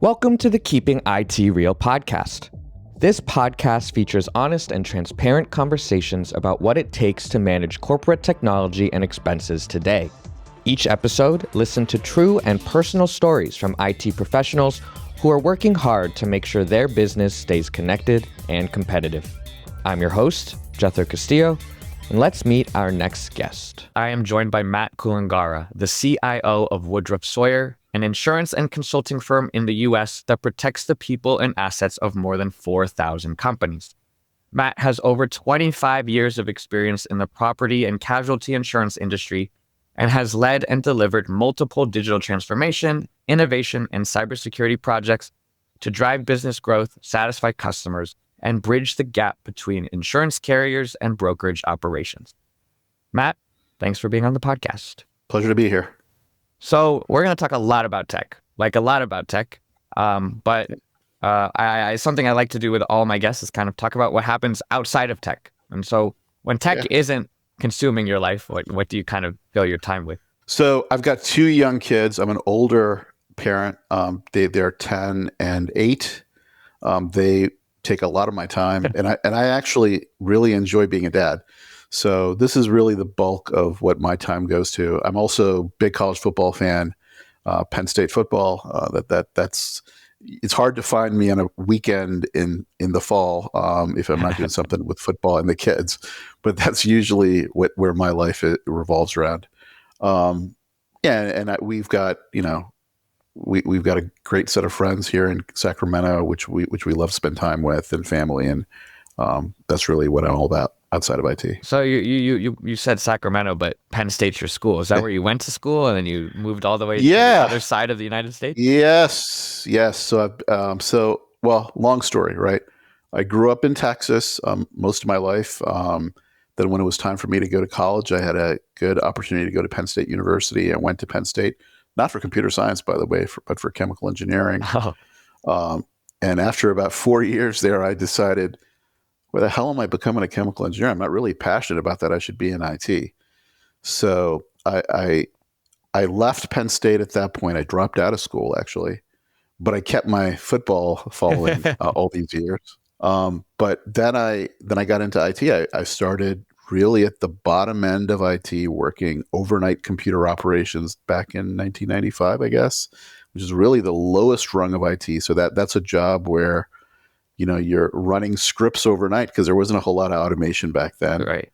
Welcome to the Keeping IT Real podcast. This podcast features honest and transparent conversations about what it takes to manage corporate technology and expenses today. Each episode, listen to true and personal stories from IT professionals who are working hard to make sure their business stays connected and competitive. I'm your host, Jethro Castillo, and let's meet our next guest. I am joined by Matt Kulangara, the CIO of Woodruff Sawyer, an insurance and consulting firm in the U.S. that protects the people and assets of more than 4,000 companies. Matt has over 25 years of experience in the property and casualty insurance industry and has led and delivered multiple digital transformation, innovation, and cybersecurity projects to drive business growth, satisfy customers, and bridge the gap between insurance carriers and brokerage operations. Matt, thanks for being on the podcast. Pleasure to be here. So we're going to talk a lot about tech, but something I like to do with all my guests is kind of talk about what happens outside of tech. And so when tech isn't consuming your life, what do you kind of fill your time with? So I've got two young kids. I'm an older parent. They're 10 and 8. They take a lot of my time, and I actually really enjoy being a dad. So this is really the bulk of what my time goes to. I'm also a big college football fan, Penn State football. That's it's hard to find me on a weekend in the fall if I'm not doing something with football and the kids. But that's usually where my life revolves around. We've got we've got a great set of friends here in Sacramento, which we love to spend time with, and family, and that's really what I'm all about outside of IT. So you said Sacramento, but Penn State's your school. Is that where you went to school and then you moved all the way to the other side of the United States? Yes. So long story, right? I grew up in Texas most of my life. Then when it was time for me to go to college, I had a good opportunity to go to Penn State University. I went to Penn State, not for computer science, by the way, but for chemical engineering. Oh. And after about 4 years there, I decided, where the hell am I becoming a chemical engineer? I'm not really passionate about that. I should be in IT. So I left Penn State at that point. I dropped out of school, actually, but I kept my football following all these years. But then I got into IT. I started really at the bottom end of IT, working overnight computer operations back in 1995, I guess, which is really the lowest rung of IT. So that's a job where you're running scripts overnight because there wasn't a whole lot of automation back then. Right.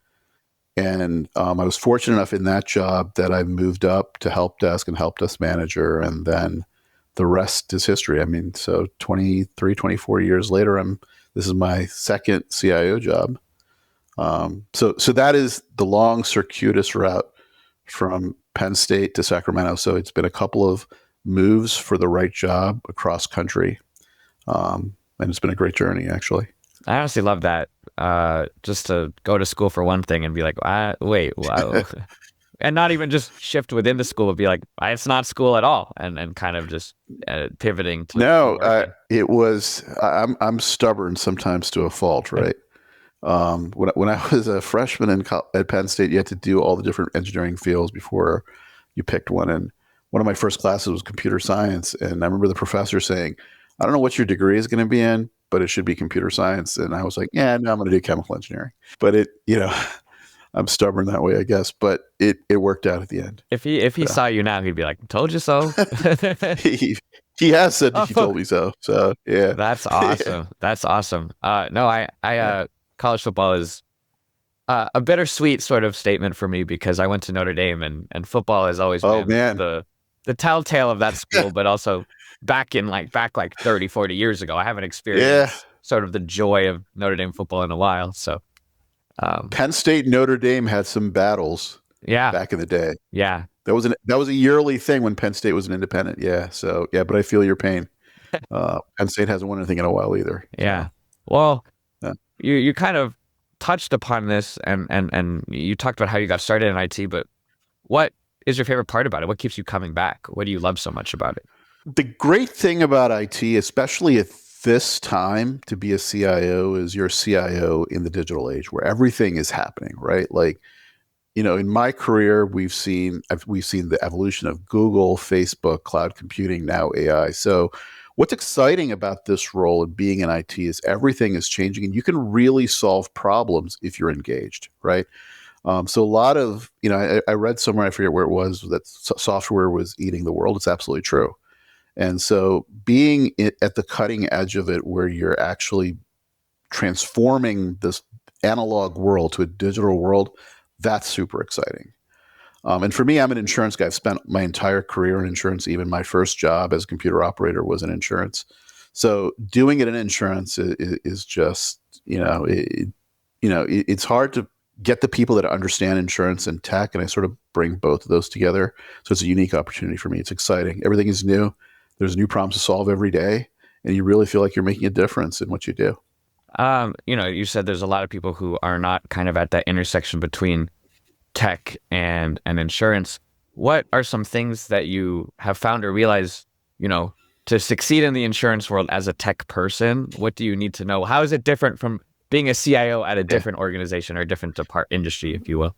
And I was fortunate enough in that job that I moved up to help desk and help desk manager. And then the rest is history. I mean, so 23, 24 years later, this is my second CIO job. So that is the long circuitous route from Penn State to Sacramento. So it's been a couple of moves for the right job across country. And it's been a great journey, actually. I honestly love that. Just to go to school for one thing and be like, wait, wow. And not even just shift within the school, but be like, it's not school at all. And kind of just pivoting to. No, it was, I'm stubborn sometimes to a fault, right? When I was a freshman at Penn State, you had to do all the different engineering fields before you picked one. And one of my first classes was computer science. And I remember the professor saying, I don't know what your degree is going to be in, but it should be computer science. And I was like, no, I'm going to do chemical engineering. But I'm stubborn that way, I guess. But it worked out at the end. If he saw you now, he'd be like, told you so. He has said he told me so. So yeah. That's awesome. That's awesome. College football is a bittersweet sort of statement for me because I went to Notre Dame and football has always been the telltale of that school, but also back 30, 40 years ago, I haven't experienced sort of the joy of Notre Dame football in a while. So Penn State, Notre Dame had some battles back in the day. Yeah. That was a yearly thing when Penn State was an independent. Yeah. So but I feel your pain. Penn State hasn't won anything in a while either. Yeah. Well, you kind of touched upon this and you talked about how you got started in IT, but what is your favorite part about it? What keeps you coming back? What do you love so much about it? The great thing about IT, especially at this time to be a CIO, is you're a CIO in the digital age where everything is happening, right? Like, in my career, we've seen the evolution of Google, Facebook, cloud computing, now AI. So What's exciting about this role of being in IT is everything is changing, and you can really solve problems if you're engaged, right? So a lot of, I read somewhere, I forget where it was, that software was eating the world. It's absolutely true. And so being at the cutting edge of it, where you're actually transforming this analog world to a digital world, that's super exciting. And for me, I'm an insurance guy. I've spent my entire career in insurance. Even my first job as a computer operator was in insurance. So doing it in insurance is just, it's hard to get the people that understand insurance and tech, and I sort of bring both of those together. So it's a unique opportunity for me. It's exciting. Everything is new. There's new problems to solve every day, and you really feel like you're making a difference in what you do. You said there's a lot of people who are not kind of at that intersection between tech and insurance. What are some things that you have found or realized, to succeed in the insurance world as a tech person? What do you need to know? How is it different from being a CIO at a Yeah. different organization or a different industry, if you will?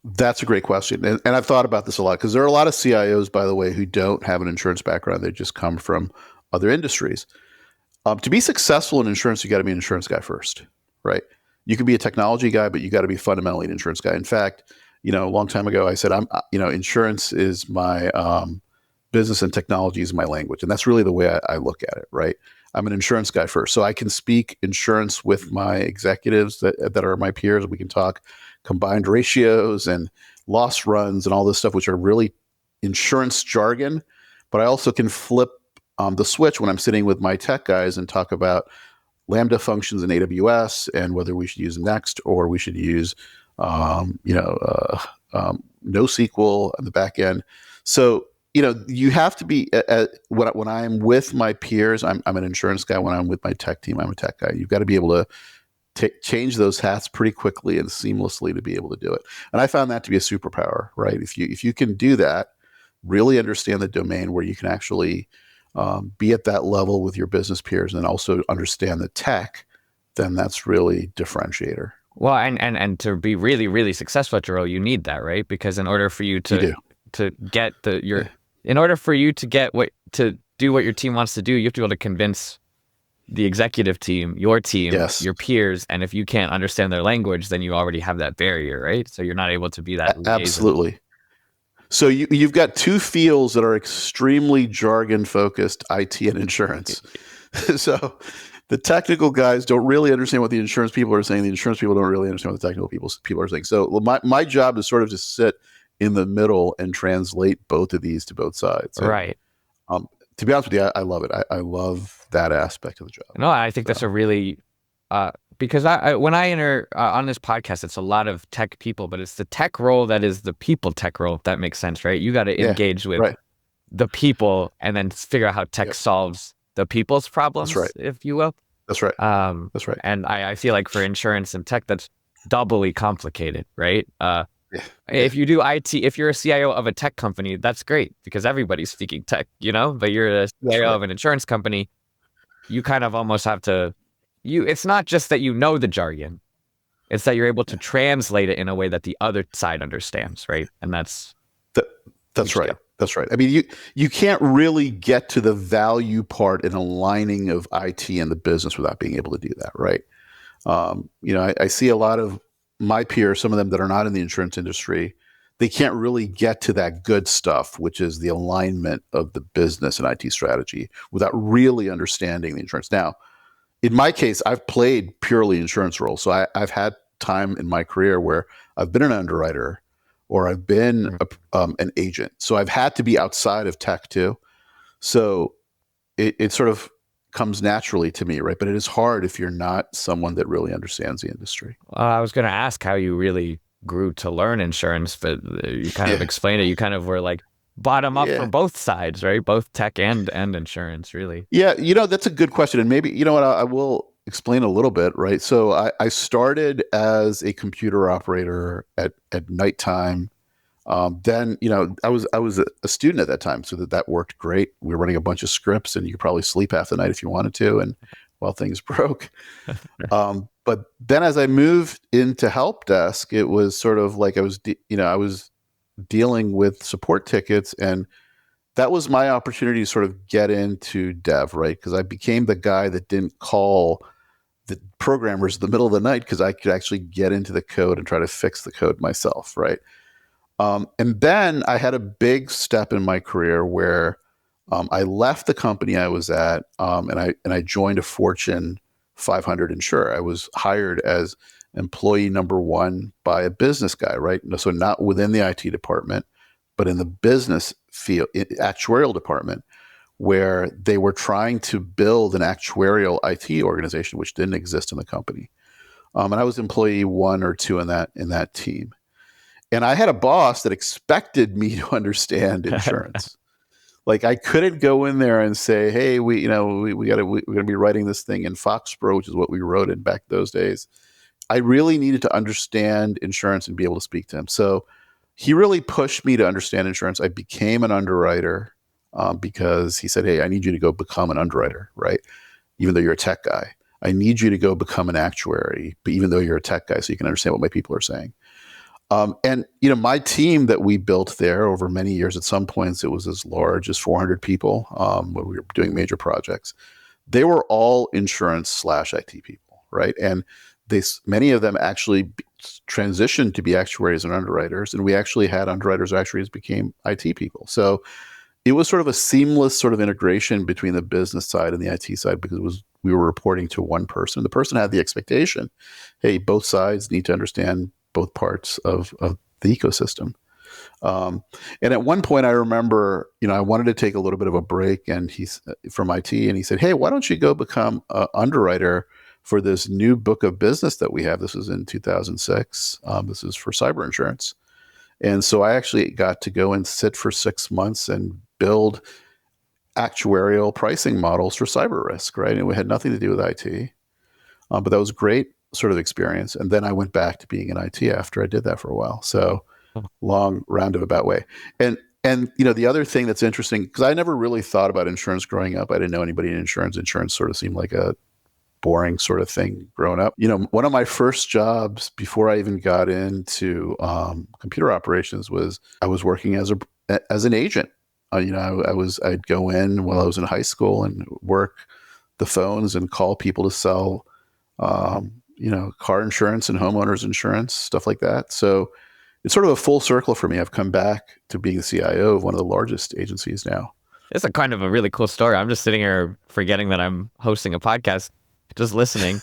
That's a great question. And I've thought about this a lot, because there are a lot of CIOs, by the way, who don't have an insurance background. They just come from other industries. To be successful in insurance, you got to be an insurance guy first, right? You can be a technology guy, but you got to be fundamentally an insurance guy. In fact, a long time ago, I said, insurance is my business, and technology is my language. And that's really the way I look at it, right? I'm an insurance guy first. So I can speak insurance with my executives that are my peers. We can talk combined ratios and loss runs and all this stuff, which are really insurance jargon. But I also can flip the switch when I'm sitting with my tech guys and talk about Lambda functions in AWS and whether we should use Next or we should use, NoSQL on the back end. So, you have to be, when I'm with my peers, I'm an insurance guy. When I'm with my tech team, I'm a tech guy. You've got to be able to change those hats pretty quickly and seamlessly to be able to do it. And I found that to be a superpower, right? If you can do that, really understand the domain where you can actually be at that level with your business peers and also understand the tech, then that's really differentiator. Well, and to be really, really successful at your role, you need that, right? Because in order for you to get in order for you to get to do what your team wants to do, you have to be able to convince the executive team, your team, Yes. your peers. And if you can't understand their language, then you already have that barrier, right? So you're not able to be that liaison. Absolutely. So you've got two fields that are extremely jargon focused, IT and insurance. So the technical guys don't really understand what the insurance people are saying. The insurance people don't really understand what the technical people are saying. So my job is sort of just sit in the middle and translate both of these to both sides. Right. To be honest with you, I love it. I love that aspect of the job. No, I think that's a really, because when I enter on this podcast, it's a lot of tech people, but it's the tech role that is the people tech role, if that makes sense, right? You got to engage with the people and then figure out how tech solves the people's problems, if you will. That's right. That's right. And I feel like for insurance and tech, that's doubly complicated, right? If you do IT, if you're a CIO of a tech company, that's great because everybody's speaking tech, but you're a CIO of an insurance company, you kind of almost have to, it's not just that you know the jargon, it's that you're able to translate it in a way that the other side understands, right? And that's right. That's right. I mean, you can't really get to the value part and aligning of IT and the business without being able to do that, right? I see a lot of my peers, some of them that are not in the insurance industry, they can't really get to that good stuff, which is the alignment of the business and IT strategy without really understanding the insurance. Now, in my case, I've played purely insurance roles. So I've had time in my career where I've been an underwriter or I've been an agent. So I've had to be outside of tech too. So it sort of comes naturally to me, right? But it is hard if you're not someone that really understands the industry. I was going to ask how you really grew to learn insurance, but you kind of explained it. You kind of were like bottom up from both sides, right? Both tech and insurance, really. Yeah, that's a good question. And maybe, you know what, I will explain a little bit, right? So I started as a computer operator at nighttime. Then, I was a student at that time, so that worked great. We were running a bunch of scripts, and you could probably sleep half the night if you wanted to, and while things broke. But then, as I moved into help desk, it was sort of like I was dealing with support tickets, and that was my opportunity to sort of get into dev, right? Because I became the guy that didn't call the programmers in the middle of the night because I could actually get into the code and try to fix the code myself, right? And then I had a big step in my career where I left the company I was at, and I joined a Fortune 500 insurer. I was hired as employee number one by a business guy, right? So not within the IT department, but in the business field, actuarial department, where they were trying to build an actuarial IT organization, which didn't exist in the company. And I was employee one or two in that team. And I had a boss that expected me to understand insurance. Like I couldn't go in there and say, "Hey, we're gonna be writing this thing in Foxborough," which is what we wrote in back those days. I really needed to understand insurance and be able to speak to him. So he really pushed me to understand insurance. I became an underwriter because he said, "Hey, I need you to go become an underwriter, right? Even though you're a tech guy, I need you to go become an actuary, but even though you're a tech guy, so you can understand what my people are saying." And my team that we built there over many years, at some points it was as large as 400 people when we were doing major projects. They were all insurance/IT people, right? And many of them actually transitioned to be actuaries and underwriters, and we actually had underwriters or actuaries became IT people. So it was sort of a seamless sort of integration between the business side and the IT side because we were reporting to one person. The person had the expectation, hey, both sides need to understand both parts of the ecosystem. And at one point, I remember, I wanted to take a little bit of a break, and he's from IT, and he said, "Hey, why don't you go become an underwriter for this new book of business that we have?" This was in 2006. This is for cyber insurance. And so I actually got to go and sit for 6 months and build actuarial pricing models for cyber risk, right? And it had nothing to do with IT. But that was a great sort of experience. And then I went back to being in IT after I did that for a while. So long roundabout way. And the other thing that's interesting, because I never really thought about insurance growing up. I didn't know anybody in insurance. Insurance sort of seemed like a boring sort of thing growing up. One of my first jobs before I even got into computer operations was I was working as an agent. I'd go in while I was in high school and work the phones and call people to sell car insurance and homeowners insurance, stuff like that. So it's sort of a full circle for me. I've come back to being the CIO of one of the largest agencies now. It's a kind of a really cool story. I'm just sitting here forgetting that I'm hosting a podcast, just listening.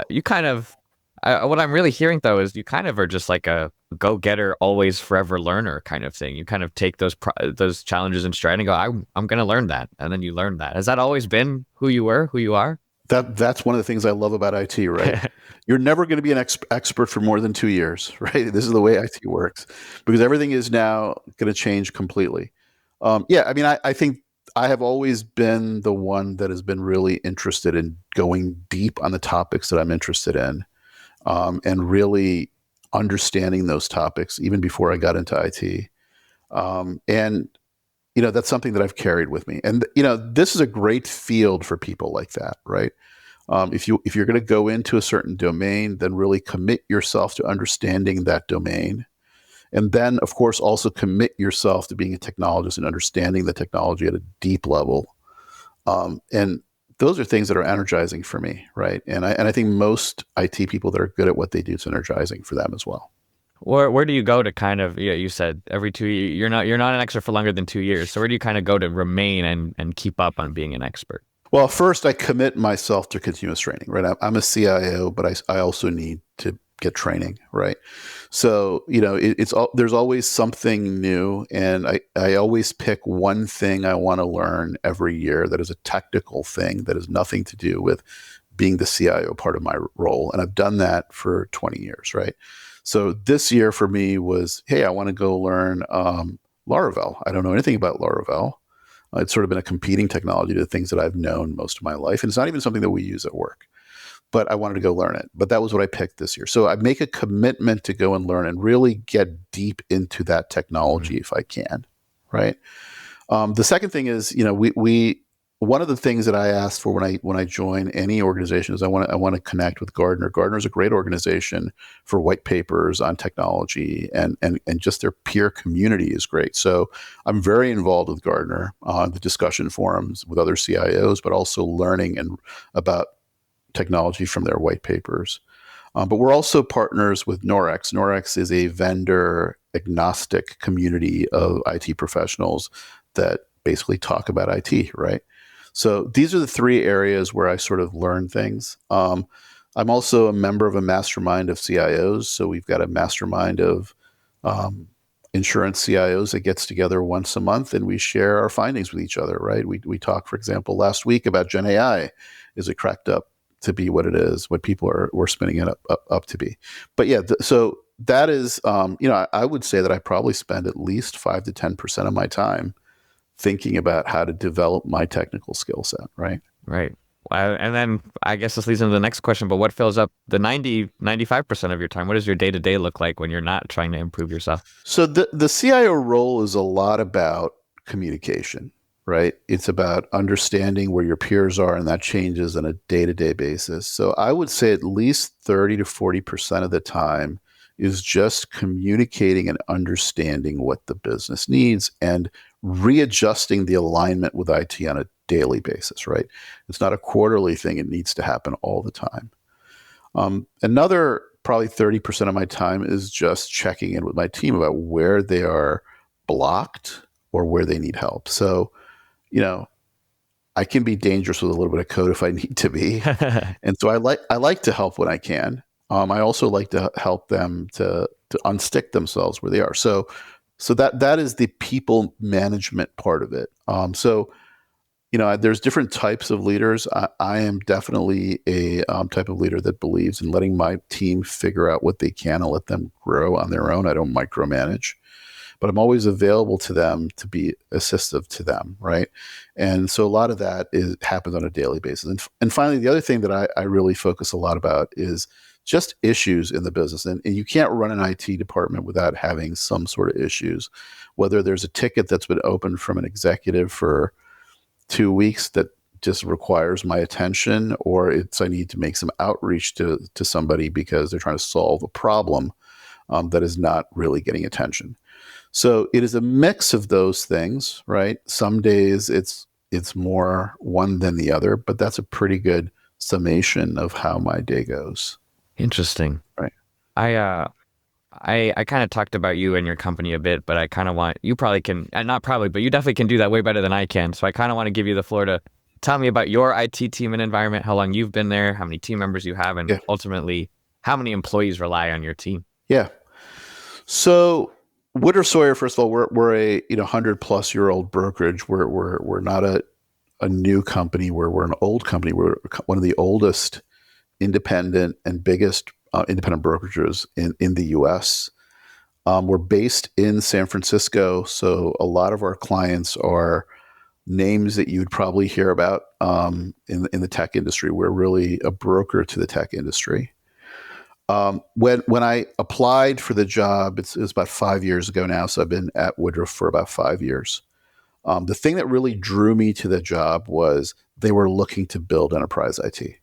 You kind of, what I'm really hearing though is you kind of are just like a go-getter, always forever learner kind of thing. You kind of take those challenges in stride and go, I'm going to learn that, and then you learn that. Has that always been who you are? That's one of the things I love about IT, right? You're never going to be an expert for more than 2 years, right? This is the way IT works because everything is now going to change completely. I think I have always been the one that has been really interested in going deep on the topics that I'm interested in, and really understanding those topics even before I got into IT. And that's something that I've carried with me. And this is a great field for people like that, right? If you're going to go into a certain domain, then really commit yourself to understanding that domain. And then, of course, also commit yourself to being a technologist and understanding the technology at a deep level. And those are things that are energizing for me, right? And I think most IT people that are good at what they do, it's energizing for them as well. Where do you go to kind of, you said every 2 years, you're not an expert for longer than 2 years. So where do you kind of go to remain and keep up on being an expert? Well, first I commit myself to continuous training, right? I'm a CIO, but I also need to get training, right? So, there's always something new. And I always pick one thing I want to learn every year that is a technical thing that has nothing to do with being the CIO part of my role. And I've done that for 20 years, right? So this year for me was, hey, I want to go learn Laravel. I don't know anything about Laravel. It's sort of been a competing technology to the things that I've known most of my life. And it's not even something that we use at work, but I wanted to go learn it. But that was what I picked this year. So I make a commitment to go and learn and really get deep into that technology if I can, right? The second thing is, one of the things that I asked for when I join any organization is I want to connect with Gartner. Gartner is a great organization for white papers on technology, and just their peer community is great. So I'm very involved with Gartner on the discussion forums with other CIOs, but also learning about technology from their white papers. But we're also partners with Norex. Norex is a vendor agnostic community of IT professionals that basically talk about IT, right? So these are the three areas where I sort of learn things. I'm also a member of a mastermind of CIOs. So we've got a mastermind of insurance CIOs that gets together once a month, and we share our findings with each other, right? We talked, for example, last week about Gen AI. Is it cracked up to be what it is, what people were spinning it up to be? But yeah, so that is, I would say that I probably spend at least 5 to 10% of my time thinking about how to develop my technical skill set, right? Right. And then I guess this leads into the next question, but what fills up the 95% of your time? What does your day-to-day look like when you're not trying to improve yourself? So the CIO role is a lot about communication, right? It's about understanding where your peers are, and that changes on a day-to-day basis. So I would say at least 30 to 40% of the time is just communicating and understanding what the business needs and readjusting the alignment with IT on a daily basis, right? It's not a quarterly thing. It needs to happen all the time. Another probably 30% of my time is just checking in with my team about where they are blocked or where they need help. So, I can be dangerous with a little bit of code if I need to be. And so I like to help when I can. I also like to help them to unstick themselves where they are. So that is the people management part of it. There's different types of leaders. I am definitely a type of leader that believes in letting my team figure out what they can and let them grow on their own. I don't micromanage, but I'm always available to them to be assistive to them, right? And so a lot of that happens on a daily basis. And finally, the other thing that I really focus a lot about is just issues in the business. And you can't run an IT department without having some sort of issues, whether there's a ticket that's been opened from an executive for 2 weeks that just requires my attention, or I need to make some outreach to somebody because they're trying to solve a problem that is not really getting attention. So it is a mix of those things, right? Some days it's more one than the other, but that's a pretty good summation of how my day goes. Interesting. Right. I kind of talked about you and your company a bit, but I kind of want, you probably can, not probably, but you definitely can do that way better than I can. So I kind of want to give you the floor to tell me about your IT team and environment, how long you've been there, how many team members you have, and Yeah. ultimately how many employees rely on your team. Yeah. So Woodruff Sawyer, first of all, we're a 100-plus-year-old brokerage. We're not a new company. We're an old company. We're one of the oldest independent and biggest independent brokerages in the U.S. We're based in San Francisco, so a lot of our clients are names that you'd probably hear about in the tech industry. We're really a broker to the tech industry. When I applied for the job, it was about 5 years ago now, so I've been at Woodruff for about 5 years. The thing that really drew me to the job was they were looking to build enterprise IT.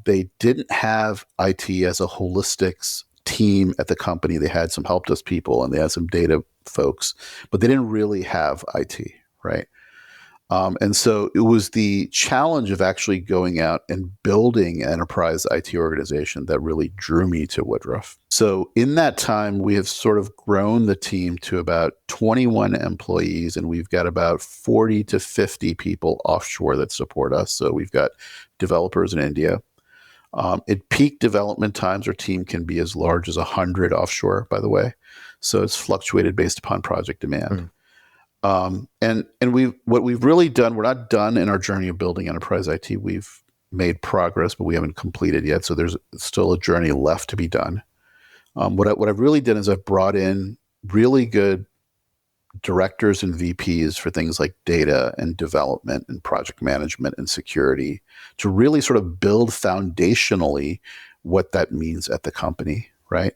They didn't have IT as a holistic team at the company. They had some help desk people and they had some data folks, but they didn't really have IT, right? And so it was the challenge of actually going out and building an enterprise IT organization that really drew me to Woodruff. So in that time, we have sort of grown the team to about 21 employees, and we've got about 40 to 50 people offshore that support us. So we've got developers in India. At peak development times, our team can be as large as 100 offshore, by the way. So it's fluctuated based upon project demand. And what we've really done, we're not done in our journey of building enterprise IT. We've made progress, but we haven't completed yet. So there's still a journey left to be done. What I've really done is I've brought in really good directors and VPs for things like data and development and project management and security to really sort of build foundationally what that means at the company, right?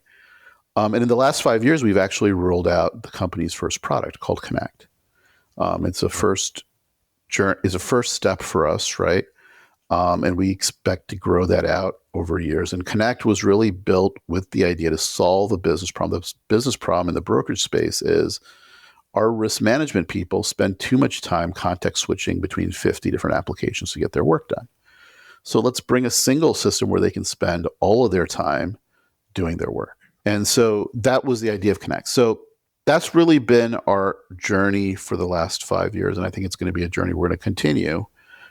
And in the last 5 years, we've actually rolled out the company's first product called Connect. It's a first is a first step for us, right? And we expect to grow that out over years. And Connect was really built with the idea to solve a business problem. The business problem in the brokerage space is our risk management people spend too much time context switching between 50 different applications to get their work done. So let's bring a single system where they can spend all of their time doing their work. And so that was the idea of Connect. So that's really been our journey for the last 5 years. And I think it's going to be a journey we're going to continue,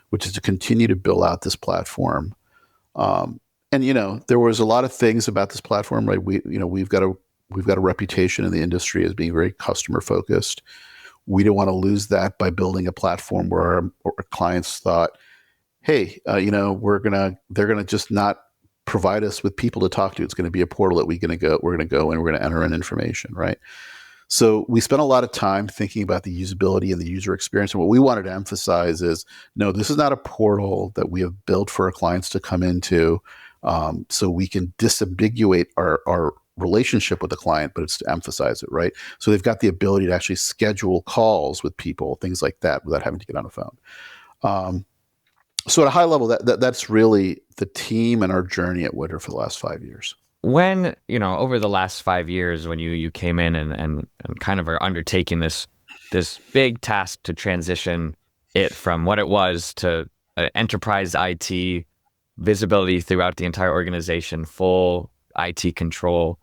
which is to continue to build out this platform. And there was a lot of things about this platform, right? We've got a reputation in the industry as being very customer focused. We didn't want to lose that by building a platform where our clients thought, hey, they're gonna just not provide us with people to talk to. It's going to be a portal that we're going to go and we're going to enter in information, right? So we spent a lot of time thinking about the usability and the user experience. And what we wanted to emphasize is, no, this is not a portal that we have built for our clients to come into so we can disambiguate our relationship with the client, but it's to emphasize it, right? So they've got the ability to actually schedule calls with people, things like that, without having to get on the phone. So at a high level, that's really the team and our journey at Woodruff for the last 5 years. When, over the last 5 years, when you came in and kind of are undertaking this big task to transition it from what it was to enterprise IT, visibility throughout the entire organization, full IT control,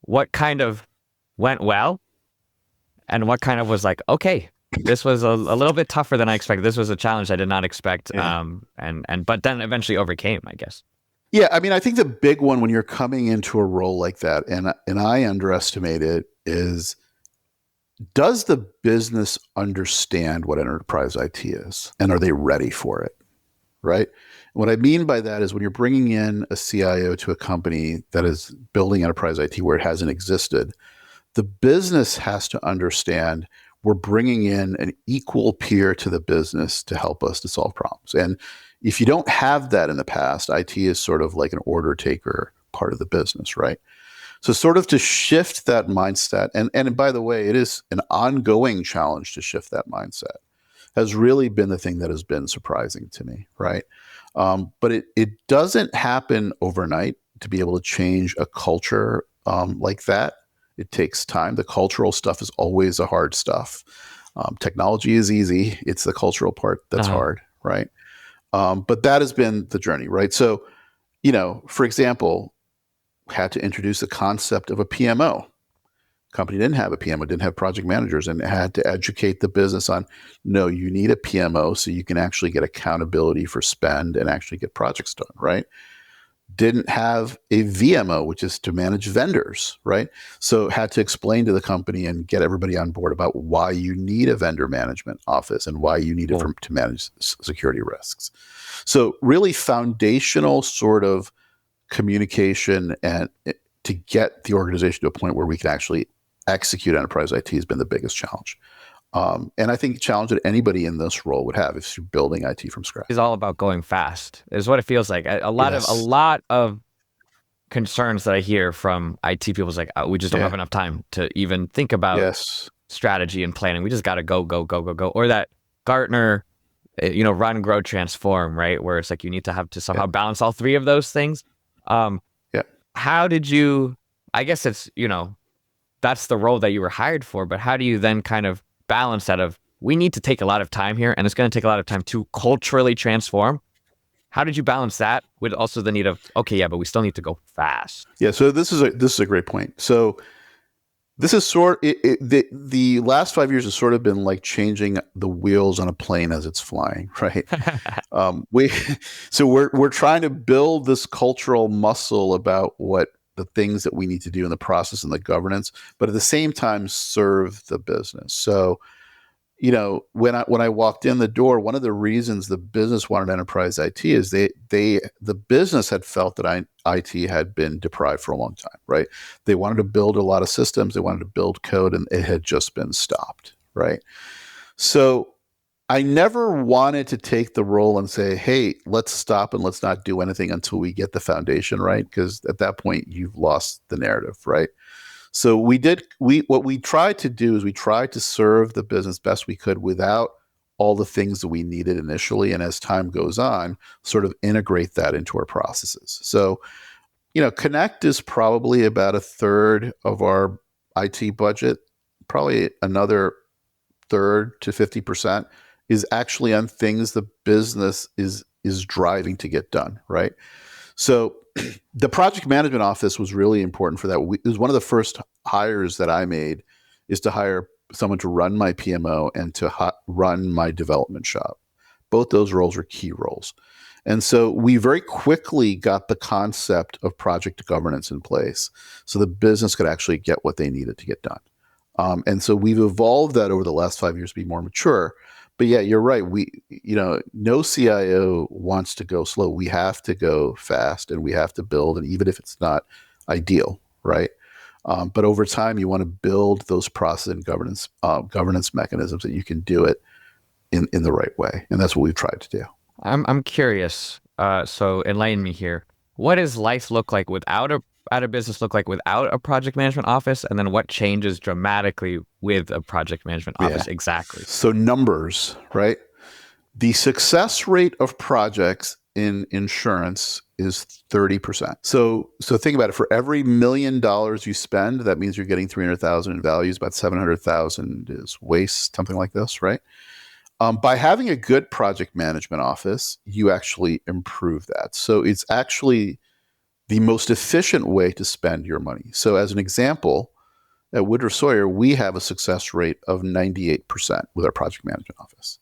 what kind of went well and what kind of was like, okay, this was a little bit tougher than I expected. This was a challenge I did not expect. Yeah. But then eventually overcame, I guess. Yeah, I mean, I think the big one when you're coming into a role like that, and I underestimate it, is does the business understand what enterprise IT is, and are they ready for it, right? And what I mean by that is when you're bringing in a CIO to a company that is building enterprise IT where it hasn't existed, the business has to understand we're bringing in an equal peer to the business to help us to solve problems. And if you don't have that in the past, IT is sort of like an order taker part of the business, right? So sort of to shift that mindset, and by the way, it is an ongoing challenge to shift that mindset, has really been the thing that has been surprising to me, right? But it doesn't happen overnight to be able to change a culture like that. It takes time. The cultural stuff is always the hard stuff. Technology is easy. It's the cultural part that's hard, right? But that has been the journey, right? So, for example, had to introduce the concept of a PMO. Company didn't have a PMO, didn't have project managers, and had to educate the business on, no, you need a PMO so you can actually get accountability for spend and actually get projects done, right? Didn't have a VMO, which is to manage vendors, right? So had to explain to the company and get everybody on board about why you need a vendor management office and why you need it to manage security risks. So really foundational sort of communication and to get the organization to a point where we can actually execute enterprise IT has been the biggest challenge. And I think the challenge that anybody in this role would have if you're building IT from scratch is all about going fast, is what it feels like. A lot of concerns that I hear from IT people is like, we just don't have enough time to even think about strategy and planning. We just got to go. Or that Gartner, run, grow, transform, right? Where it's like you need to have to somehow balance all three of those things. How did you, I guess it's, that's the role that you were hired for, but how do you then kind of balance that of, we need to take a lot of time here and it's going to take a lot of time to culturally transform? How did you balance that with also the need of, okay, but we still need to go fast? Yeah, so this is a great point. So this is the last 5 years has sort of been like changing the wheels on a plane as it's flying, right? We're trying to build this cultural muscle about what the things that we need to do in the process and the governance, but at the same time serve the business. So, when I walked in the door, one of the reasons the business wanted enterprise IT is the business had felt that IT had been deprived for a long time, right? They wanted to build a lot of systems, they wanted to build code, and it had just been stopped, right? So I never wanted to take the role and say, hey, let's stop and let's not do anything until we get the foundation right, because at that point you've lost the narrative, right? So what we tried to do is we tried to serve the business best we could without all the things that we needed initially, and as time goes on, sort of integrate that into our processes. So, Connect is probably about a third of our IT budget. Probably another third to 50% is actually on things the business is driving to get done, right? So the project management office was really important for that. It was one of the first hires that I made, is to hire someone to run my PMO and to run my development shop. Both those roles are key roles. And so we very quickly got the concept of project governance in place so the business could actually get what they needed to get done. And so we've evolved that over the last 5 years to be more mature. But yeah, you're right. No CIO wants to go slow. We have to go fast, and we have to build, and even if it's not ideal, right? But over time, you want to build those process and governance mechanisms that you can do it in the right way, and that's what we've tried to do. I'm curious. So enlighten me here. What does life look like without a business look like without a project management office, and then what changes dramatically with a project management office exactly? So numbers, right? The success rate of projects in insurance is 30%. So think about it. For every $1 million you spend, that means you're getting 300,000 in values. About 700,000 is waste, something like this, right? By having a good project management office, you actually improve that. So it's actually the most efficient way to spend your money. So as an example, at Woodruff Sawyer, we have a success rate of 98% with our project management office.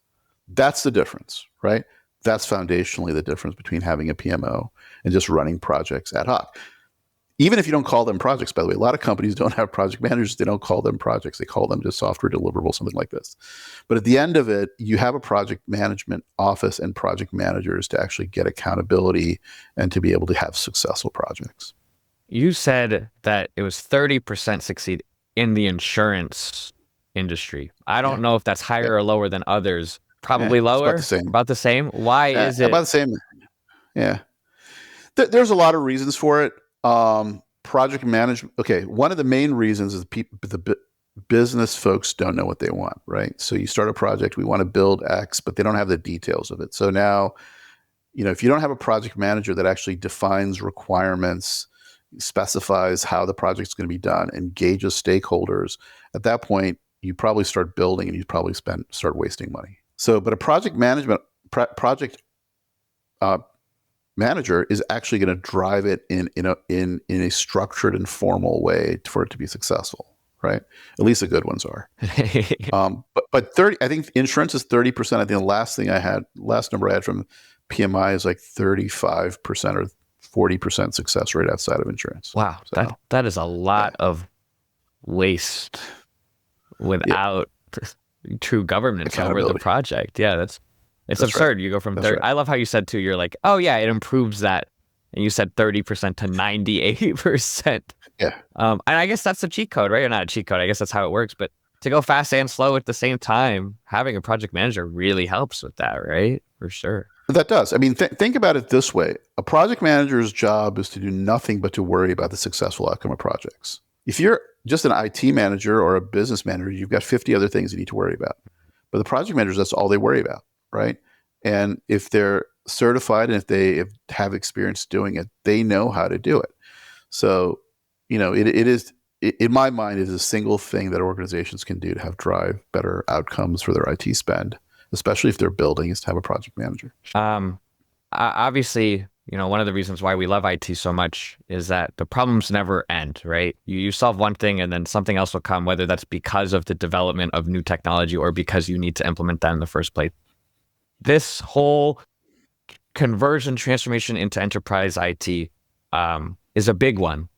That's the difference, right? That's foundationally the difference between having a PMO and just running projects ad hoc. Even if you don't call them projects, by the way, a lot of companies don't have project managers. They don't call them projects. They call them just software deliverables, something like this. But at the end of it, you have a project management office and project managers to actually get accountability and to be able to have successful projects. You said that it was 30% succeed in the insurance industry. I don't know if that's higher or lower than others. Probably lower. About the same. About the same. Why is it? About the same. Yeah. There's a lot of reasons for it. Project management. Okay, one of the main reasons is the business folks don't know what they want, right? So you start a project, we want to build X, but they don't have the details of it. So now, if you don't have a project manager that actually defines requirements, specifies how the project's going to be done, engages stakeholders, at that point, you probably start building and you probably start wasting money. So, but a project management project manager is actually going to drive it in a structured and formal way for it to be successful, right? At least the good ones are. But 30, I think insurance is 30%. I think the last number I had from PMI is like 35% or 40% success rate outside of insurance. Wow, so, that is a lot of waste without true governance over the project. Yeah, that's absurd. Right. You go from 30. Right. I love how you said too. You're like, oh yeah, it improves that, and you said 30% to 98%. Yeah. And I guess that's the cheat code, right? Or not a cheat code. I guess that's how it works. But to go fast and slow at the same time, having a project manager really helps with that, right? For sure. That does. I mean, think about it this way. A project manager's job is to do nothing but to worry about the successful outcome of projects. If you're just an IT manager or a business manager, you've got 50 other things you need to worry about. But the project managers, that's all they worry about, right? And if they're certified and if they have experience doing it, they know how to do it. So, it is, in my mind, is a single thing that organizations can do to drive better outcomes for their IT spend, especially if they're building, is to have a project manager. Obviously, one of the reasons why we love IT so much is that the problems never end, right? You solve one thing and then something else will come, whether that's because of the development of new technology or because you need to implement that in the first place. This whole conversion transformation into enterprise IT is a big one.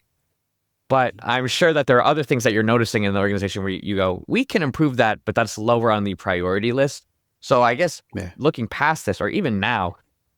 But I'm sure that there are other things that you're noticing in the organization where you go, we can improve that, but that's lower on the priority list. So I guess looking past this, or even now,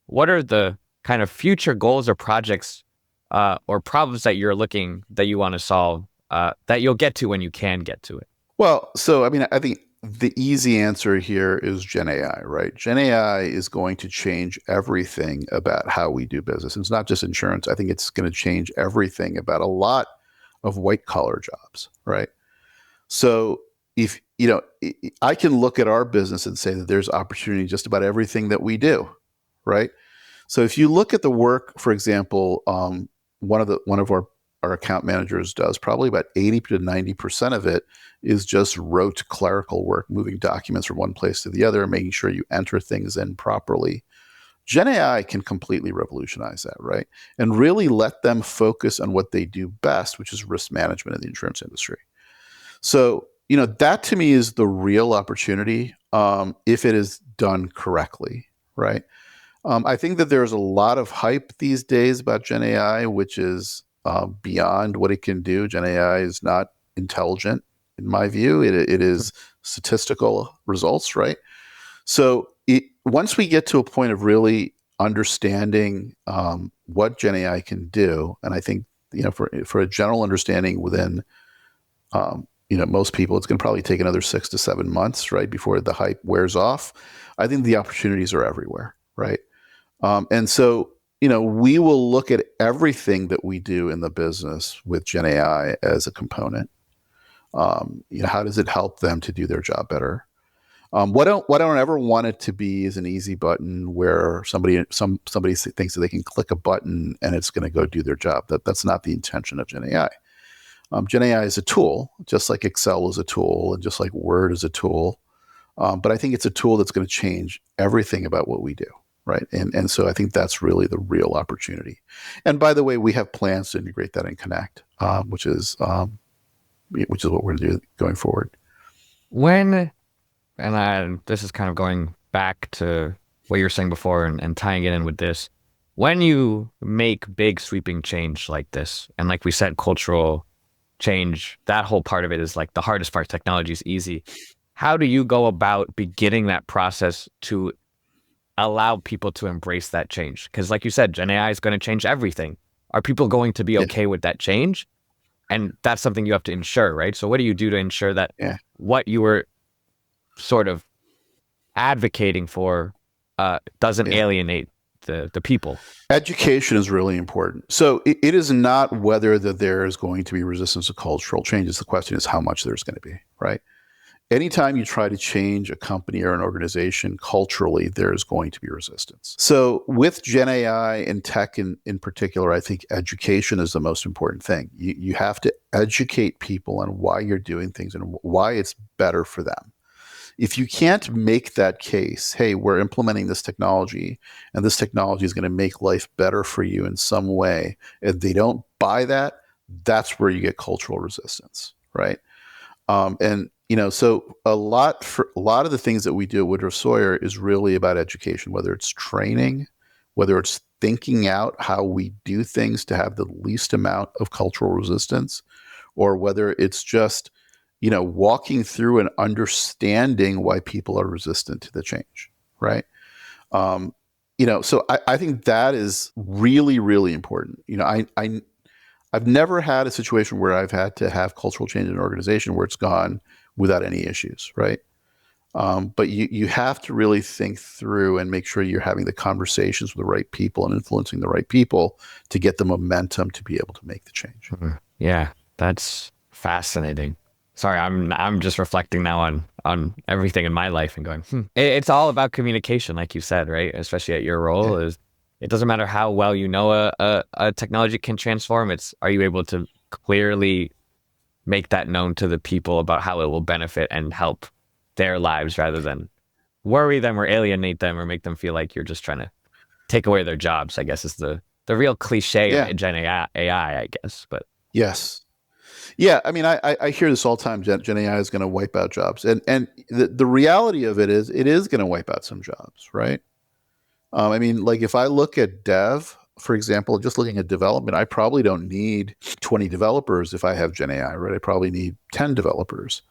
what are the kind of future goals or projects or problems that you want to solve that you'll get to when you can get to it? Well, so, I mean, I think the easy answer here is Gen AI, right? Gen AI is going to change everything about how we do business. It's not just insurance. I think it's going to change everything about a lot of white collar jobs, right? So if I can look at our business and say that there's opportunity just about everything that we do, right? So if you look at the work, for example, one of our account managers does probably about 80 to 90% of it is just rote clerical work, moving documents from one place to the other, making sure you enter things in properly. Gen AI can completely revolutionize that, right? And really let them focus on what they do best, which is risk management in the insurance industry. So, that to me is the real opportunity if it is done correctly, right? I think that there's a lot of hype these days about Gen AI, which is beyond what it can do. Gen AI is not intelligent, in my view. It is statistical results, right? So once we get to a point of really understanding what Gen AI can do, and I think for a general understanding within most people, it's going to probably take another 6 to 7 months, right, before the hype wears off. I think the opportunities are everywhere, right? And so, we will look at everything that we do in the business with Gen AI as a component. How does it help them to do their job better? What I don't ever want it to be is an easy button where somebody thinks that they can click a button and it's going to go do their job. That's not the intention of Gen AI. Gen AI is a tool, just like Excel is a tool, and just like Word is a tool. But I think it's a tool that's going to change everything about what we do, right? And so I think that's really the real opportunity. And by the way, we have plans to integrate that in Connect, which is what we're going to do going forward. This is kind of going back to what you were saying before and tying it in with this. When you make big sweeping change like this, and like we said, cultural change, that whole part of it is like the hardest part. Technology is easy. How do you go about beginning that process to allow people to embrace that change? Because like you said, Gen AI is going to change everything. Are people going to be okay with that change? And that's something you have to ensure, right? So what do you do to ensure that what you were sort of advocating for doesn't alienate the people? Education is really important. So it is not whether that there is going to be resistance to cultural changes. The question is how much there's going to be, right? Anytime you try to change a company or an organization culturally, there's going to be resistance. So with Gen AI and tech in particular, I think education is the most important thing. You have to educate people on why you're doing things and why it's better for them. If you can't make that case, hey, we're implementing this technology and this technology is going to make life better for you in some way, if they don't buy that, that's where you get cultural resistance, right? So a lot of the things that we do at Woodruff Sawyer is really about education, whether it's training, whether it's thinking out how we do things to have the least amount of cultural resistance, or whether it's just walking through and understanding why people are resistant to the change, right? So I think that is really, really important. I've never had a situation where I've had to have cultural change in an organization where it's gone without any issues, right? But you have to really think through and make sure you're having the conversations with the right people and influencing the right people to get the momentum to be able to make the change. Yeah, that's fascinating. Sorry, I'm just reflecting now on everything in my life and going, It's all about communication, like you said, right? Especially at your role, it doesn't matter how well you know a technology can transform. It's, are you able to clearly make that known to the people about how it will benefit and help their lives, rather than worry them or alienate them or make them feel like you're just trying to take away their jobs, I guess is the real cliche of Gen AI, I guess. But yes. Yeah, I mean, I hear this all the time. Gen AI is going to wipe out jobs, and the reality of it is going to wipe out some jobs, right? I mean, like if I look at dev, for example, just looking at development, I probably don't need 20 developers if I have Gen AI, right? I probably need 10 developers,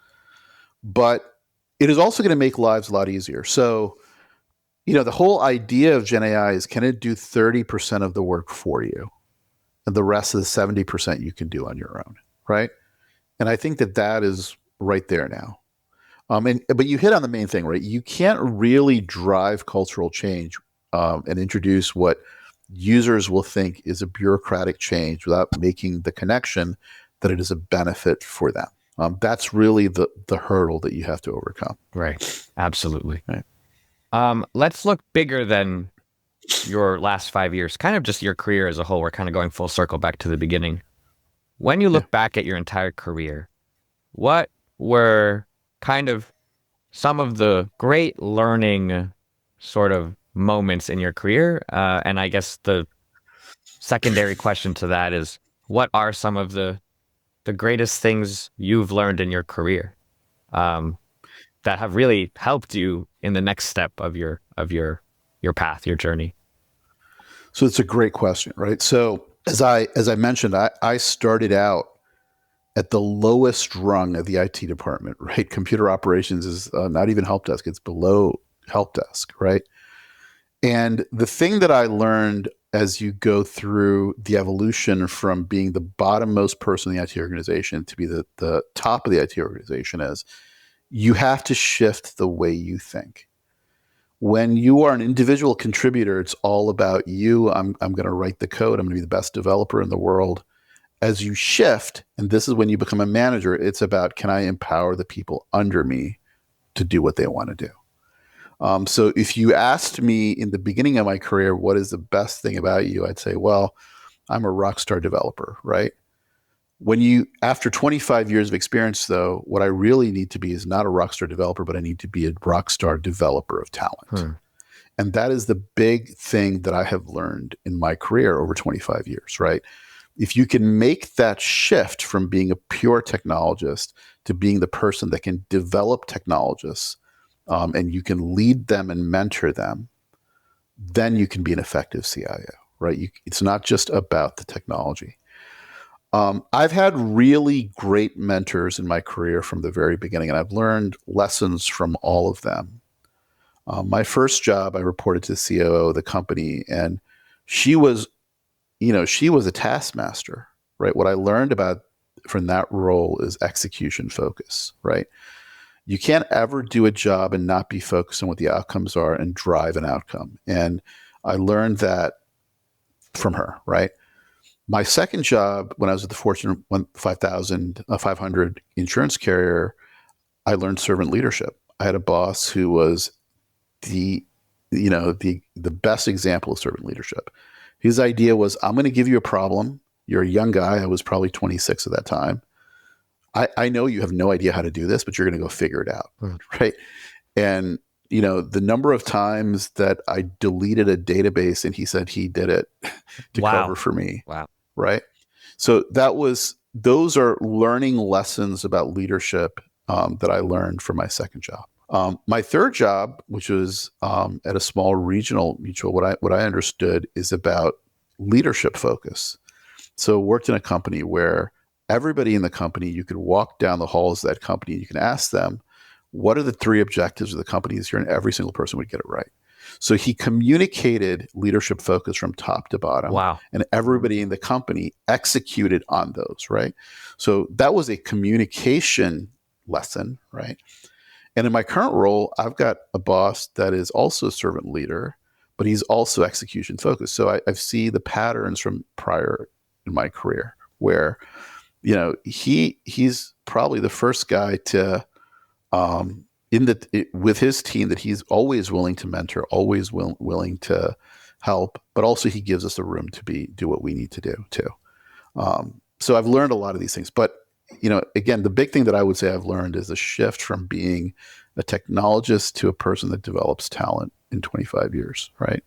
but it is also going to make lives a lot easier. So, the whole idea of Gen AI is, can it do 30% of the work for you, and the rest of the 70% you can do on your own, right? And I think that is right there now. But you hit on the main thing, right? You can't really drive cultural change and introduce what users will think is a bureaucratic change without making the connection that it is a benefit for them. That's really the hurdle that you have to overcome. Right. Absolutely. Right. Let's look bigger than your last 5 years, kind of just your career as a whole. We're kind of going full circle back to the beginning. When you Yeah. look back at your entire career, what were kind of some of the great learning sort of moments in your career? And I guess the secondary question to that is, what are some of the greatest things you've learned in your career um, that have really helped you in the next step of your path, your journey? So it's a great question, right? So as I mentioned, I started out at the lowest rung of the IT department, right? Computer operations is not even help desk; it's below help desk, right? And the thing that I learned as you go through the evolution from being the bottommost person in the IT organization to be the top of the IT organization is you have to shift the way you think. When you are an individual contributor, it's all about you. I'm going to write the code. I'm going to be the best developer in the world. As you shift, and this is when you become a manager, it's about, can I empower the people under me to do what they want to do? So if you asked me in the beginning of my career, what is the best thing about you? I'd say, well, I'm a rock star developer, right? After 25 years of experience, though, what I really need to be is not a rock star developer, but I need to be a rock star developer of talent. Hmm. And that is the big thing that I have learned in my career over 25 years, right? If you can make that shift from being a pure technologist to being the person that can develop technologists, and you can lead them and mentor them, then you can be an effective CIO, right? It's not just about the technology. I've had really great mentors in my career from the very beginning, and I've learned lessons from all of them. My first job, I reported to the CIO of the company, and she was, she was a taskmaster, right? What I learned about from that role is execution focus, right? You can't ever do a job and not be focused on what the outcomes are and drive an outcome. And I learned that from her, right? My second job, when I was at the Fortune 500 insurance carrier, I learned servant leadership. I had a boss who was the the best example of servant leadership. His idea was, I'm going to give you a problem. You're a young guy. I was probably 26 at that time. I know you have no idea how to do this, but you're going to go figure it out, right? And the number of times that I deleted a database and he said he did it to cover for me, Wow. right? So those are learning lessons about leadership that I learned from my second job. My third job, which was at a small regional mutual, what I understood is about leadership focus. So worked in a company where everybody in the company, you could walk down the halls of that company, you can ask them, what are the three objectives of the company this year? And every single person would get it right. So he communicated leadership focus from top to bottom, Wow. and everybody in the company executed on those, right? So that was a communication lesson, right? And in my current role, I've got a boss that is also a servant leader, but he's also execution focused. So I see the patterns from prior in my career where, he's probably the first guy to with his team that he's always willing to mentor, always willing to help, but also he gives us the room to do what we need to do too. So I've learned a lot of these things, but again, the big thing that I would say I've learned is a shift from being a technologist to a person that develops talent in 25 years, right?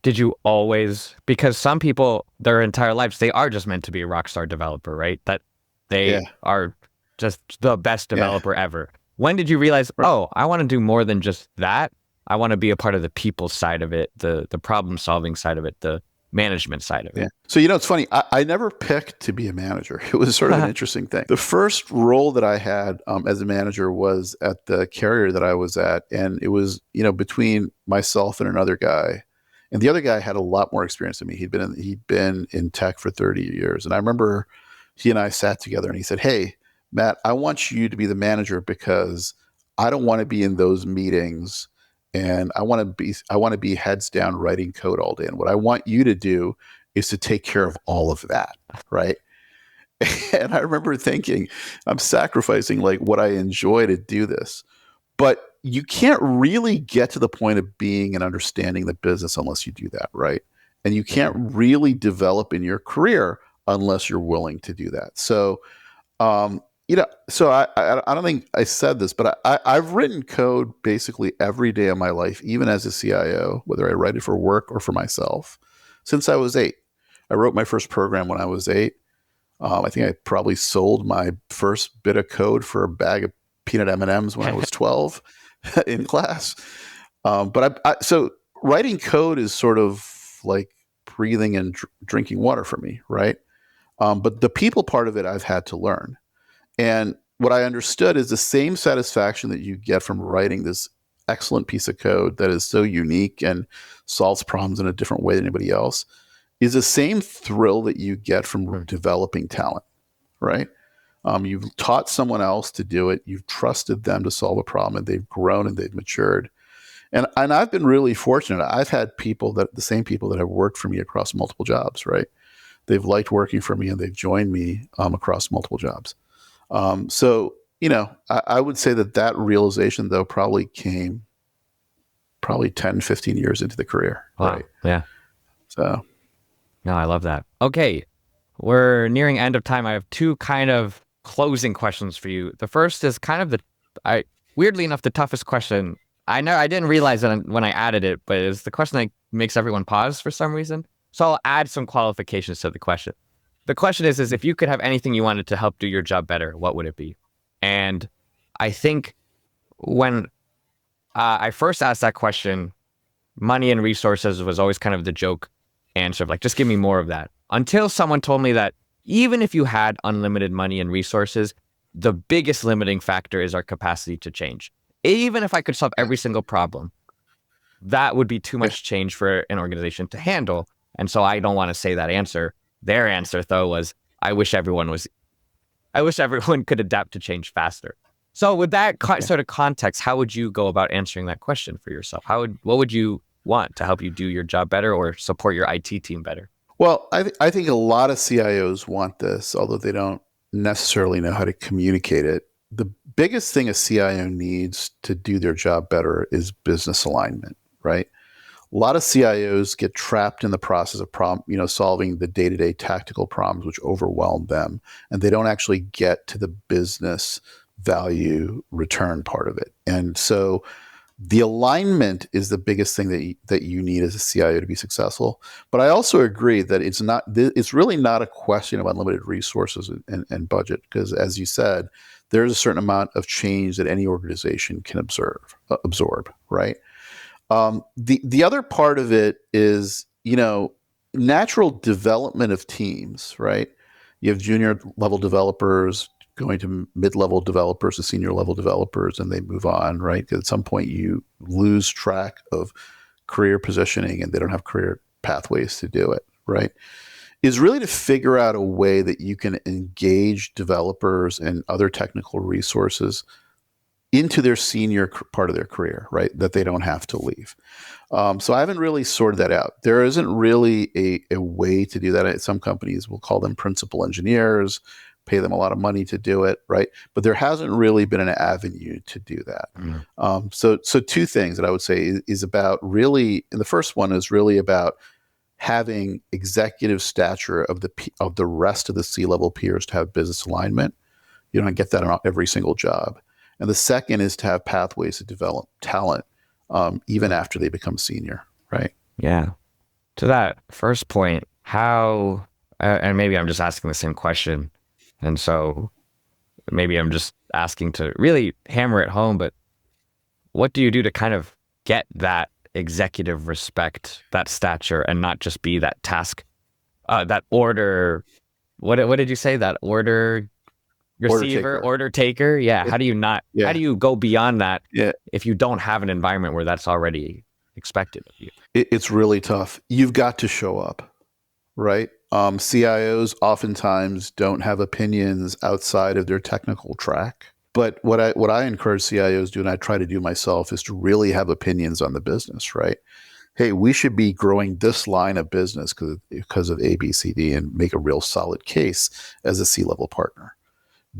Did you always, because some people, their entire lives, they are just meant to be a rock star developer, right? That Yeah, they are just the best yeah. developer ever. When did you realize, Right. oh, I want to do more than just that? I want to be a part of the people side of it, the problem solving side of it, the management side of Yeah. it. So, it's funny. I never picked to be a manager. It was sort of an interesting thing. The first role that I had as a manager was at the carrier that I was at. And it was, between myself and another guy. And the other guy had a lot more experience than me. He'd been in tech for 30 years. And I remember he and I sat together and he said, "Hey, Matt, I want you to be the manager because I don't want to be in those meetings and I want to be heads down writing code all day. And what I want you to do is to take care of all of that," right? And I remember thinking, I'm sacrificing like what I enjoy to do this. But you can't really get to the point of being and understanding the business unless you do that, right? And you can't really develop in your career unless you're willing to do that. So, so I don't think I said this, but I've written code basically every day of my life, even as a CIO, whether I write it for work or for myself, since I was 8. I wrote my first program when I was 8. I think I probably sold my first bit of code for a bag of peanut M&Ms when I was 12 in class. So writing code is sort of like breathing and drinking water for me, right? But the people part of it I've had to learn. And what I understood is the same satisfaction that you get from writing this excellent piece of code that is so unique and solves problems in a different way than anybody else is the same thrill that you get from developing talent, right? You've taught someone else to do it. You've trusted them to solve a problem, and they've grown and they've matured. And I've been really fortunate. I've had the same people that have worked for me across multiple jobs, right? They've liked working for me and they've joined me across multiple jobs. So, I would say that realization, though, probably came 10, 15 years into the career. Wow. Right. Yeah. So. No, I love that. Okay. We're nearing end of time. I have 2 kind of closing questions for you. The first is kind of weirdly enough, the toughest question. I know I didn't realize it when I added it, but it's the question that makes everyone pause for some reason. So I'll add some qualifications to the question. The question is if you could have anything you wanted to help do your job better, what would it be? And I think when I first asked that question, money and resources was always kind of the joke answer of like, just give me more of that. Until someone told me that even if you had unlimited money and resources, the biggest limiting factor is our capacity to change. Even if I could solve every single problem, that would be too much change for an organization to handle. And so I don't want to say that answer. Their answer, though, was, I wish everyone could adapt to change faster. So with that sort of context, how would you go about answering that question for yourself? What would you want to help you do your job better or support your IT team better? Well, I think a lot of CIOs want this, although they don't necessarily know how to communicate it. The biggest thing a CIO needs to do their job better is business alignment, right? A lot of CIOs get trapped in the process of solving the day-to-day tactical problems which overwhelm them, and they don't actually get to the business value return part of it. And so the alignment is the biggest thing that you need as a CIO to be successful. But I also agree that it's really not a question of unlimited resources and budget, because as you said, there's a certain amount of change that any organization can absorb, right? The other part of it is, natural development of teams, right? You have junior level developers going to mid-level developers to senior level developers, and they move on, right? Because at some point you lose track of career positioning and they don't have career pathways to do it, right? Is really to figure out a way that you can engage developers and other technical resources into their senior part of their career, right? That they don't have to leave. So I haven't really sorted that out. There isn't really a way to do that. Some companies will call them principal engineers, pay them a lot of money to do it, right? But there hasn't really been an avenue to do that. So 2 things that I would say is about really, and the first one is really about having executive stature of the rest of the C-level peers to have business alignment. You don't get that on every single job. And the second is to have pathways to develop talent, even after they become senior, right? Yeah. To that first point, how, and maybe I'm just asking the same question, and so maybe I'm just asking to really hammer it home, but what do you do to kind of get that executive respect, that stature, and not just be that task, that order, what did you say? That order receiver, order taker? Yeah. How do you go beyond that if you don't have an environment where that's already expected of you? It's really tough. You've got to show up, right? CIOs oftentimes don't have opinions outside of their technical track. But what I encourage CIOs to do, and I try to do myself, is to really have opinions on the business, right? hey, we should be growing this line of business because of A, B, C, D, and make a real solid case as a C-level partner.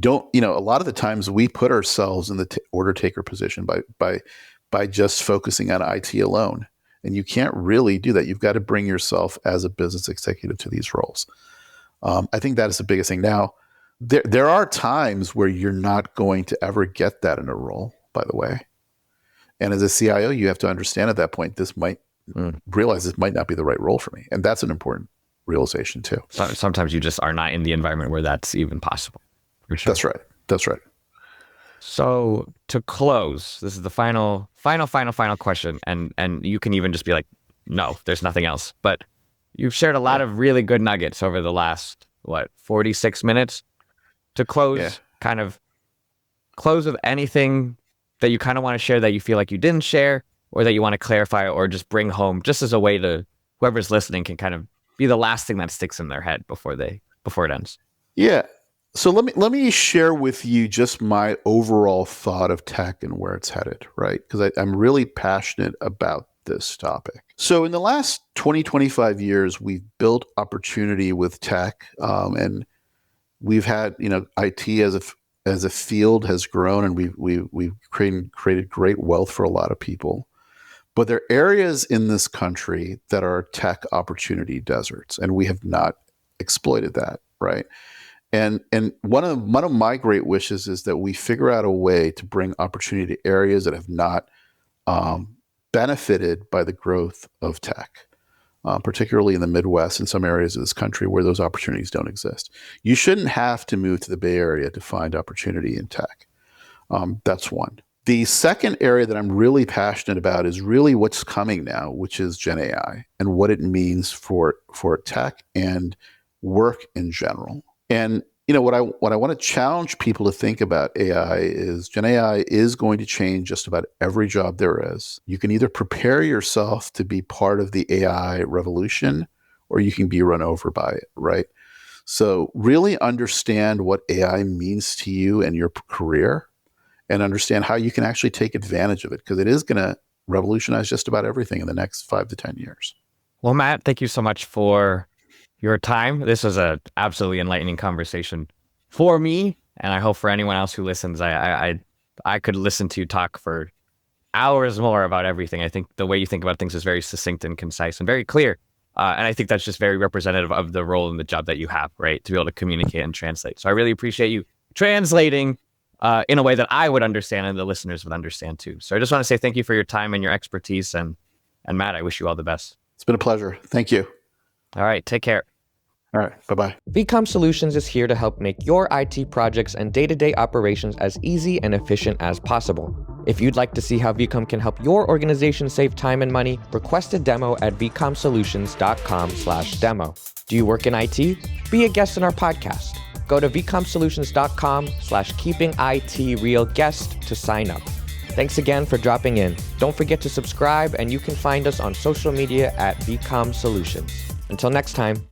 A lot of the times we put ourselves in the order taker position by just focusing on IT alone. And you can't really do that. You've got to bring yourself as a business executive to these roles. I think that is the biggest thing. Now, there are times where you're not going to ever get that in a role, by the way. And as a CIO, you have to understand at that point, realize this might not be the right role for me. And that's an important realization too. Sometimes you just are not in the environment where that's even possible. For sure. That's right. So to close, this is the final question. And you can even just be like, no, there's nothing else. But you've shared a lot of really good nuggets over the last, 46 minutes. To close, kind of close with anything that you kind of want to share that you feel like you didn't share, or that you want to clarify, or just bring home, just as a way to whoever's listening can kind of be the last thing that sticks in their head before it ends. Yeah. So let me share with you just my overall thought of tech and where it's headed, right? Because I'm really passionate about this topic. So in the last 20, 25 years, we've built opportunity with tech, and we've had, IT as a field has grown, and we've created great wealth for a lot of people. But there are areas in this country that are tech opportunity deserts, and we have not exploited that, right? And one of my great wishes is that we figure out a way to bring opportunity to areas that have not benefited by the growth of tech, particularly in the Midwest and some areas of this country where those opportunities don't exist. You shouldn't have to move to the Bay Area to find opportunity in tech. That's one. The second area that I'm really passionate about is really what's coming now, which is Gen AI and what it means for tech and work in general. And what I want to challenge people to think about AI is Gen AI is going to change just about every job there is. You can either prepare yourself to be part of the AI revolution, or you can be run over by it, right? So really understand what AI means to you and your career, and understand how you can actually take advantage of it, because it is going to revolutionize just about everything in the next 5 to 10 years. Well, Matt, thank you so much for your time. This was an absolutely enlightening conversation for me, and I hope for anyone else who listens. I could listen to you talk for hours more about everything. I think the way you think about things is very succinct and concise and very clear. And I think that's just very representative of the role and the job that you have, right? To be able to communicate and translate. So I really appreciate you translating in a way that I would understand and the listeners would understand too. So I just want to say thank you for your time and your expertise. And Matt, I wish you all the best. It's been a pleasure. Thank you. All right. Take care. All right. Bye-bye. VCOM Solutions is here to help make your IT projects and day-to-day operations as easy and efficient as possible. If you'd like to see how VCOM can help your organization save time and money, request a demo at vcomsolutions.com/demo. Do you work in IT? Be a guest on our podcast. Go to vcomsolutions.com/keepingitrealguest to sign up. Thanks again for dropping in. Don't forget to subscribe, and you can find us on social media at VCOM Solutions. Until next time.